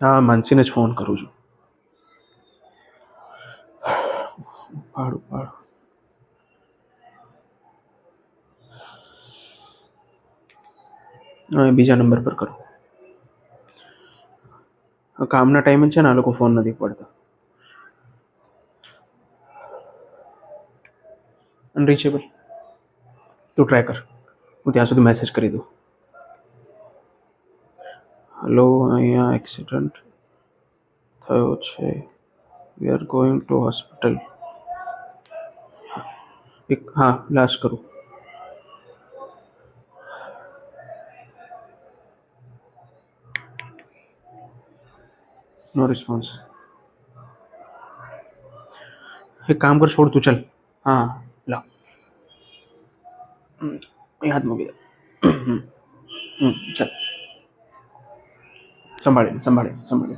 હા, માનસીને જ ફોન કરું છું. પાડું પાડું. હવે બીજા નંબર પર કરું. કામના ટાઈમે છે ને આ લોકો ફોન નથી પડતા. અનરીચેબલ. તું ટ્રાય કર, હું ત્યાં સુધી મેસેજ કરી દઉં. હલો, અહીંયા એક્સિડન્ટ થયો છે, we are going to hospital. હા, લાસ્ટ કરું. નો રિસ્પોન્સ. એક કામ કર, છોડ તું, ચાલ. હા, લાવ. અહીં હાથ મૂકી દે. ચાલ. સંભાળીને સંભાળીને સંભાળીને.